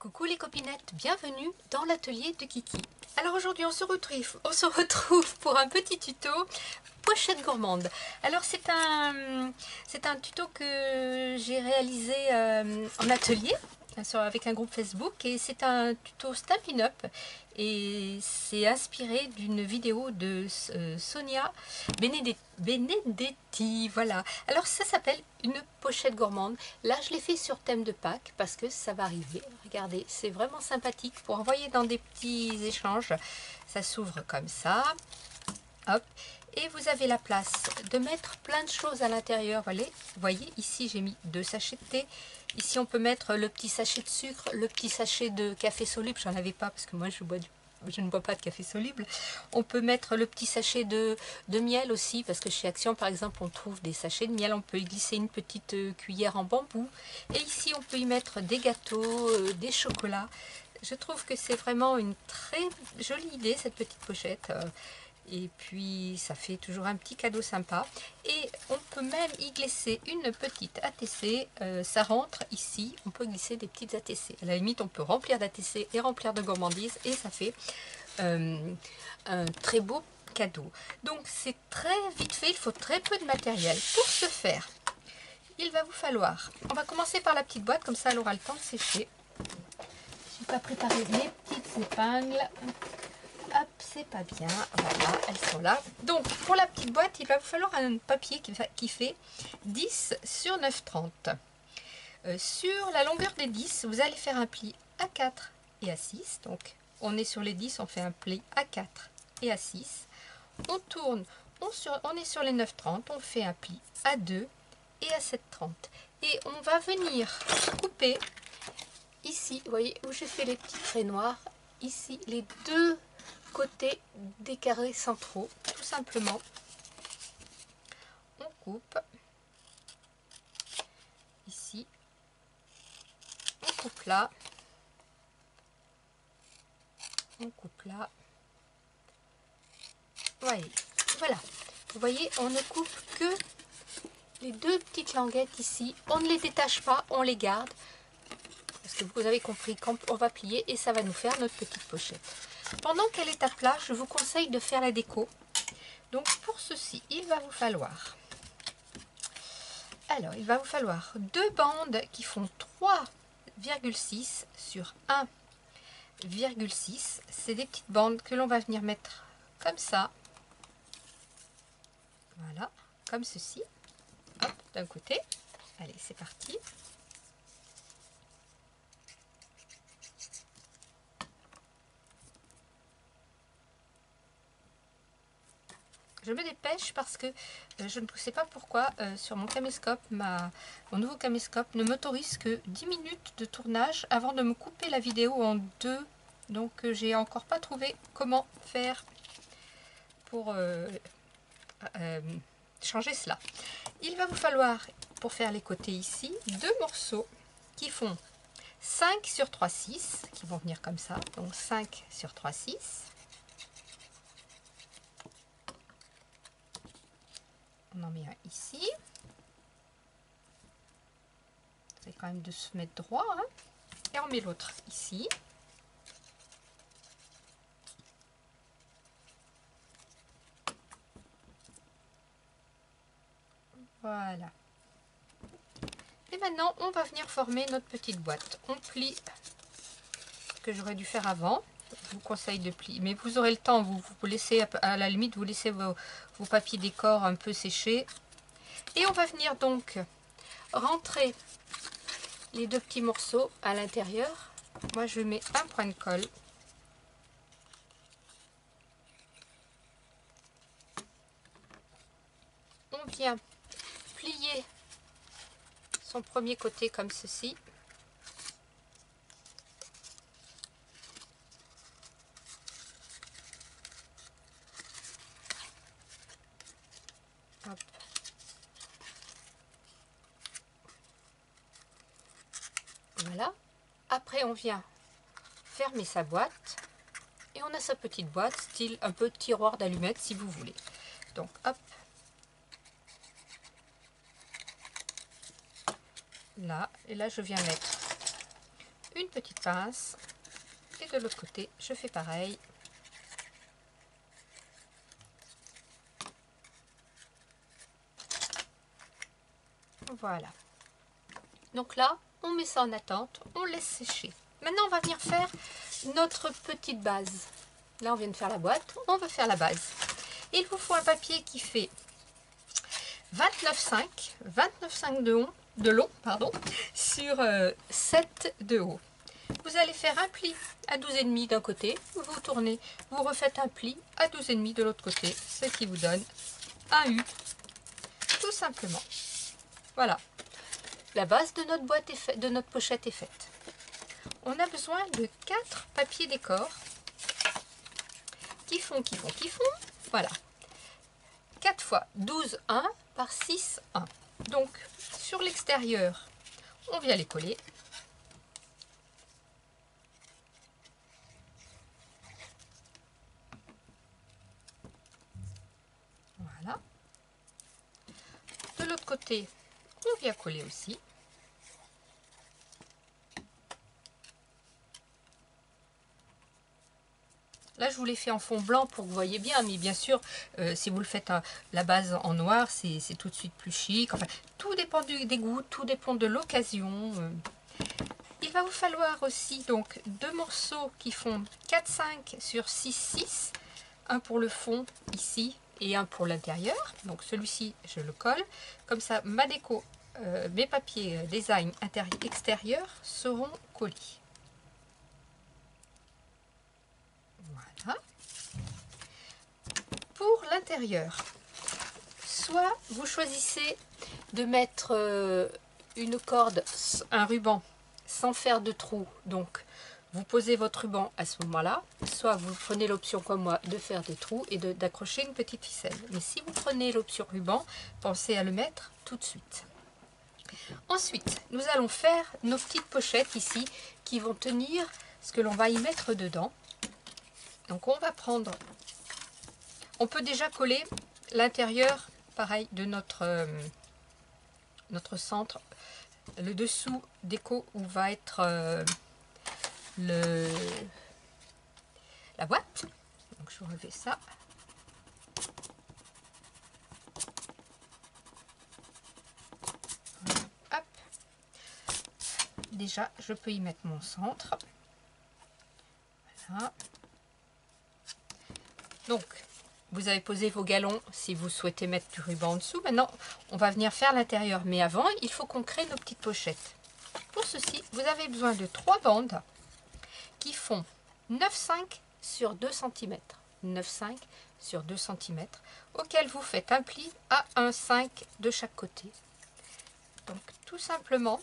Coucou les copinettes, bienvenue dans l'atelier de Kiki. Alors aujourd'hui on se retrouve pour un petit tuto pochette gourmande. Alors c'est un tuto que j'ai réalisé en atelier avec un groupe Facebook et c'est un tuto Stampin' Up et c'est inspiré d'une vidéo de Sonia Benedetti. Voilà, alors ça s'appelle une pochette gourmande. Là je l'ai fait sur thème de Pâques parce que ça va arriver. Regardez, c'est vraiment sympathique pour envoyer dans des petits échanges. Ça s'ouvre comme ça, hop, et vous avez la place de mettre plein de choses à l'intérieur. Vous voyez, ici j'ai mis 2 sachets de thé. Ici on peut mettre le petit sachet de sucre, le petit sachet de café soluble. J'en avais pas parce que moi je ne bois pas de café soluble. On peut mettre le petit sachet de miel aussi, parce que chez Action par exemple on trouve des sachets de miel. On peut y glisser une petite cuillère en bambou. Et ici on peut y mettre des gâteaux, des chocolats. Je trouve que c'est vraiment une très jolie idée cette petite pochette. Et puis ça fait toujours un petit cadeau sympa. Et on peut même y glisser une petite ATC. Ça rentre ici, on peut glisser des petites ATC. À la limite on peut remplir d'ATC et remplir de gourmandises. Et ça fait un très beau cadeau. Donc c'est très vite fait, il faut très peu de matériel. Pour ce faire, il va vous falloir, on va commencer par la petite boîte, comme ça elle aura le temps de sécher. Je n'ai pas préparé mes petites épingles. Hop, c'est pas bien. Voilà, elles sont là. Donc, pour la petite boîte, il va vous falloir un papier qui fait 10 sur 9,30. Sur la longueur des 10, vous allez faire un pli à 4 et à 6. Donc, on est sur les 10, on fait un pli à 4 et à 6. On tourne, on est sur les 9,30, on fait un pli à 2 et à 7,30. Et on va venir couper ici, vous voyez, où j'ai fait les petits traits noirs. Ici, les deux côté des carrés centraux, tout simplement. On coupe ici, on coupe là, on coupe là. Voilà, vous voyez, on ne coupe que les deux petites languettes ici. On ne les détache pas, on les garde parce que vous avez compris, quand on va plier et ça va nous faire notre petite pochette. Pendant qu'elle est à plat, je vous conseille de faire la déco. Donc pour ceci, il va vous falloir deux bandes qui font 3,6 sur 1,6. C'est des petites bandes que l'on va venir mettre comme ça. Voilà, comme ceci. Hop, d'un côté. Allez, c'est parti. Je me dépêche parce que je ne sais pas pourquoi sur mon caméscope, mon nouveau caméscope ne m'autorise que 10 minutes de tournage avant de me couper la vidéo en deux. Donc j'ai encore pas trouvé comment faire pour changer cela. Il va vous falloir, pour faire les côtés ici, deux morceaux qui font 5 sur 3,6, qui vont venir comme ça, donc 5 sur 3,6. On en met un ici. C'est quand même de se mettre droit, hein. Et on met l'autre ici. Voilà. Et maintenant, on va venir former notre petite boîte. On plie, ce que j'aurais dû faire avant. Je vous conseille de plier, mais vous aurez le temps. Vous laissez, à la limite, vous laissez vos papiers décor un peu séchés. Et on va venir donc rentrer les deux petits morceaux à l'intérieur. Moi, je mets un point de colle. On vient plier son premier côté comme ceci. Hop. Voilà. Après, on vient fermer sa boîte et on a sa petite boîte, style un peu tiroir d'allumettes si vous voulez. Donc, hop. Là, et là, je viens mettre une petite pince. Et de l'autre côté, je fais pareil. Voilà. Donc là, on met ça en attente, on laisse sécher. Maintenant, on va venir faire notre petite base. Là, on vient de faire la boîte, on va faire la base. Il vous faut un papier qui fait 29,5 de long, sur 7 de haut. Vous allez faire un pli à 12,5 d'un côté, vous tournez, vous refaites un pli à 12,5 de l'autre côté, ce qui vous donne un U, tout simplement. Voilà, la base de notre boîte est faite, de notre pochette est faite. On a besoin de 4 papiers décor qui font, voilà. 4 fois 12, 1 par 6, 1. Donc, sur l'extérieur, on vient les coller. Voilà. De l'autre côté, on vient coller aussi. Là, je vous l'ai fait en fond blanc pour que vous voyez bien, mais bien sûr, si vous le faites à la base en noir, c'est tout de suite plus chic. Enfin, tout dépend des goûts, tout dépend de l'occasion. Il va vous falloir aussi donc 2 morceaux qui font 4,5 sur 6,6. Un pour le fond ici et un pour l'intérieur. Donc celui-ci, je le colle. Comme ça, ma déco, mes papiers design extérieur seront collés. Voilà. Pour l'intérieur, soit vous choisissez de mettre une corde, un ruban, sans faire de trou. Donc, vous posez votre ruban à ce moment-là. Soit vous prenez l'option comme moi de faire des trous et d'accrocher une petite ficelle. Mais si vous prenez l'option ruban, pensez à le mettre tout de suite. Ensuite, nous allons faire nos petites pochettes ici qui vont tenir ce que l'on va y mettre dedans. Donc on va prendre, on peut déjà coller l'intérieur, pareil, de notre centre, le dessous déco où va être la boîte. Donc je refais ça. Hop. Déjà, je peux y mettre mon centre. Voilà. Donc, vous avez posé vos galons si vous souhaitez mettre du ruban en dessous. Maintenant, on va venir faire l'intérieur. Mais avant, il faut qu'on crée nos petites pochettes. Pour ceci, vous avez besoin de 3 bandes qui font 9,5 sur 2 cm. 9,5 sur 2 cm, auquel vous faites un pli à 1,5 de chaque côté. Donc, tout simplement,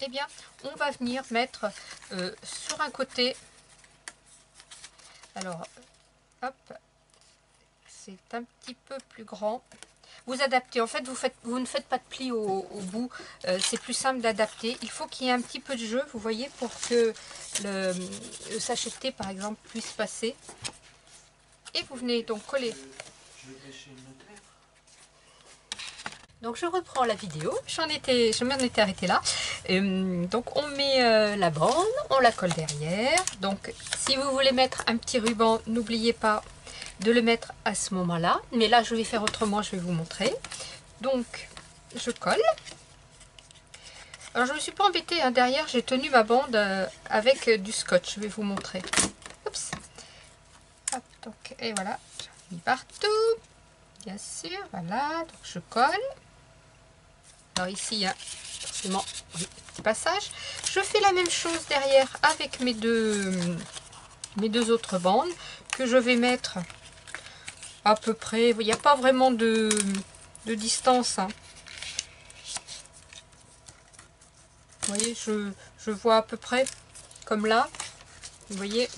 eh bien, on va venir mettre sur un côté. Alors, hop, c'est un petit peu plus grand. Vous adaptez, en fait, vous ne faites pas de pli au bout, c'est plus simple d'adapter. Il faut qu'il y ait un petit peu de jeu, vous voyez, pour que le sachet de thé, par exemple, puisse passer. Et vous venez donc coller. Donc je reprends la vidéo, je m'en étais arrêtée là. Donc on met la bande, on la colle derrière. Donc si vous voulez mettre un petit ruban, n'oubliez pas de le mettre à ce moment-là. Mais là je vais faire autrement, je vais vous montrer. Donc je colle. Alors je ne me suis pas embêtée, hein. Derrière j'ai tenu ma bande avec du scotch, je vais vous montrer. Oups. Hop, donc, et voilà, j'ai mis partout. Bien sûr, voilà, donc je colle. Alors ici, il y a forcément un petit passage. Je fais la même chose derrière avec mes deux autres bandes que je vais mettre à peu près. Il n'y a pas vraiment de distance, hein. Vous voyez, je vois à peu près comme là. Vous voyez,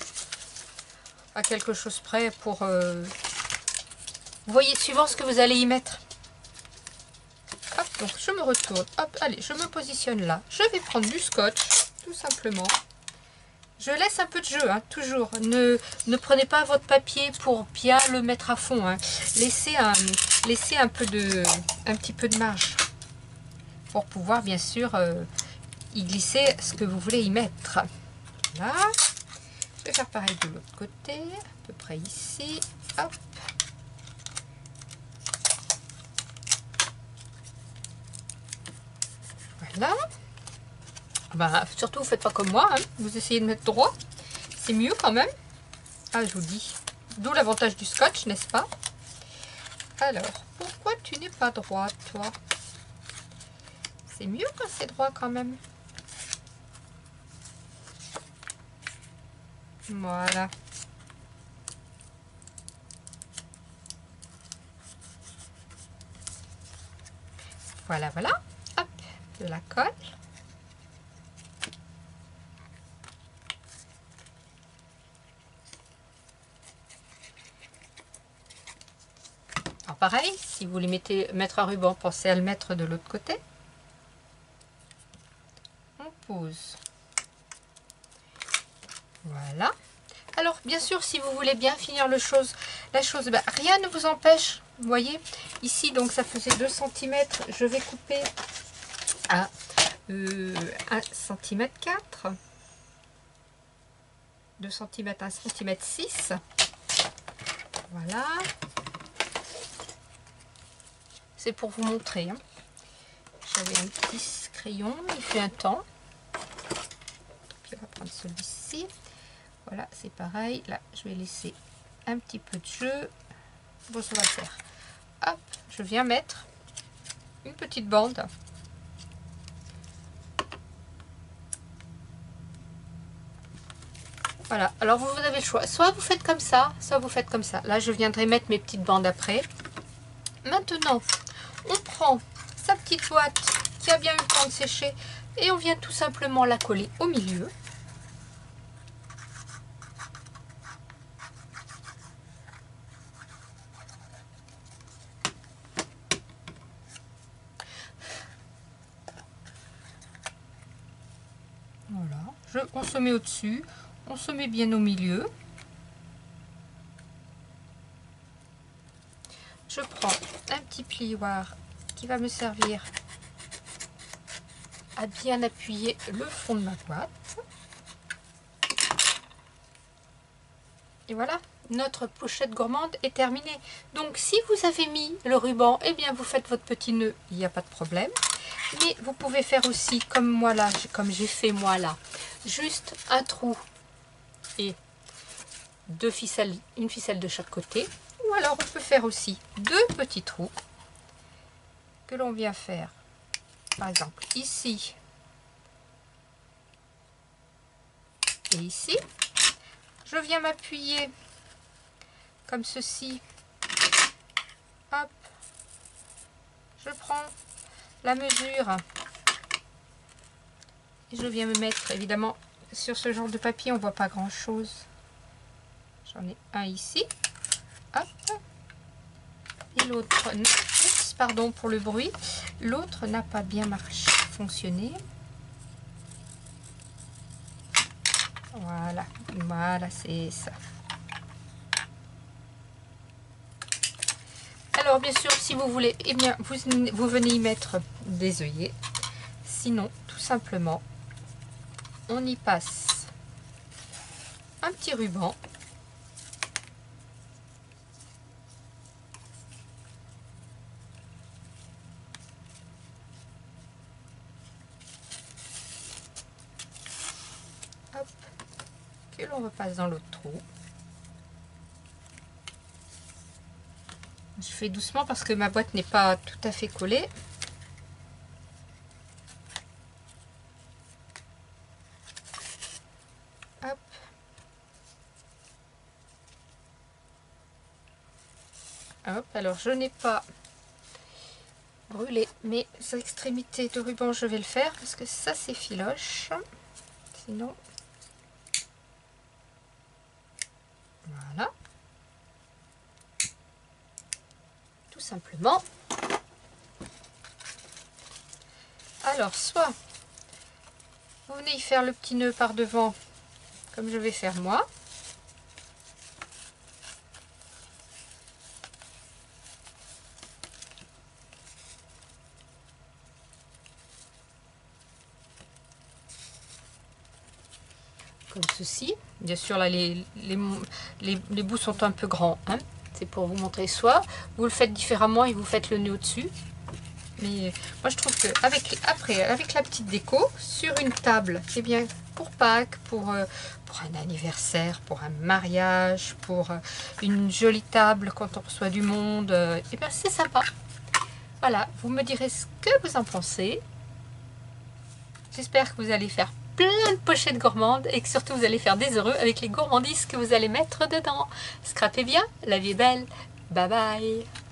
à quelque chose près pour... vous voyez, suivant ce que vous allez y mettre. Hop, donc je me retourne. Hop, allez, je me positionne là. Je vais prendre du scotch, tout simplement. Je laisse un peu de jeu, hein, toujours. Ne prenez pas votre papier pour bien le mettre à fond, hein. Laissez un petit peu de marge. Pour pouvoir, bien sûr, y glisser ce que vous voulez y mettre. Là, je vais faire pareil de l'autre côté, à peu près ici. Hop. Voilà. Ben, surtout, vous faites pas comme moi, hein. Vous essayez de mettre droit. C'est mieux quand même. Ah, je vous dis. D'où l'avantage du scotch, n'est-ce pas? Alors, pourquoi tu n'es pas droit, toi? C'est mieux quand c'est droit quand même. Voilà. Voilà, voilà. Hop, de la colle. Alors pareil, si vous voulez mettre un ruban, pensez à le mettre de l'autre côté. On pose. Voilà. Alors bien sûr, si vous voulez bien finir la chose, ben, rien ne vous empêche. Vous voyez, ici donc ça faisait 2 cm. Je vais couper à 1 cm 4. 2 cm, 1 cm 6. Voilà. C'est pour vous montrer. Hein. J'avais un petit crayon, il fait un temps. Puis on va prendre celui-ci. Voilà, c'est pareil. Là, je vais laisser un petit peu de jeu. Bon, ça va le faire. Hop, je viens mettre une petite bande. Voilà, alors vous avez le choix. Soit vous faites comme ça, soit vous faites comme ça. Là, je viendrai mettre mes petites bandes après. Maintenant, on prend sa petite boîte qui a bien eu le temps de sécher et on vient tout simplement la coller au milieu. Voilà, on se met au-dessus, on se met bien au milieu. Je prends un petit plioir qui va me servir à bien appuyer le fond de ma boîte. Et voilà, notre pochette gourmande est terminée. Donc si vous avez mis le ruban, eh bien vous faites votre petit nœud, il n'y a pas de problème. Mais vous pouvez faire aussi comme moi là, comme j'ai fait moi là, juste un trou et deux ficelles, une ficelle de chaque côté. Ou alors on peut faire aussi 2 petits trous que l'on vient faire, par exemple ici et ici. Je viens m'appuyer comme ceci. Hop, je prends la mesure et je viens me mettre, évidemment sur ce genre de papier on voit pas grand chose. J'en ai un ici. Hop. Et l'autre, pardon pour le bruit, l'autre n'a pas bien fonctionné. Voilà, voilà, c'est ça. Alors bien sûr, si vous voulez, eh bien vous venez y mettre des œillets. Sinon, tout simplement, on y passe un petit ruban. Hop, que l'on repasse dans l'autre trou. Je fais doucement parce que ma boîte n'est pas tout à fait collée. Hop. Hop, alors je n'ai pas brûlé mes extrémités de ruban, je vais le faire parce que ça c'est filoche. Sinon, voilà. Tout simplement. Alors, soit vous venez y faire le petit nœud par devant, comme je vais faire moi. comme ceci. Bien sûr, là, les bouts sont un peu grands, hein. C'est pour vous montrer, soit vous le faites différemment et vous faites le nœud au-dessus. Mais moi, je trouve que avec la petite déco, sur une table, eh bien, pour Pâques, pour un anniversaire, pour un mariage, pour une jolie table quand on reçoit du monde, eh bien, c'est sympa. Voilà, vous me direz ce que vous en pensez. J'espère que vous allez faire plein de pochettes gourmandes et que surtout vous allez faire des heureux avec les gourmandises que vous allez mettre dedans. Scrapez bien, la vie est belle. Bye bye.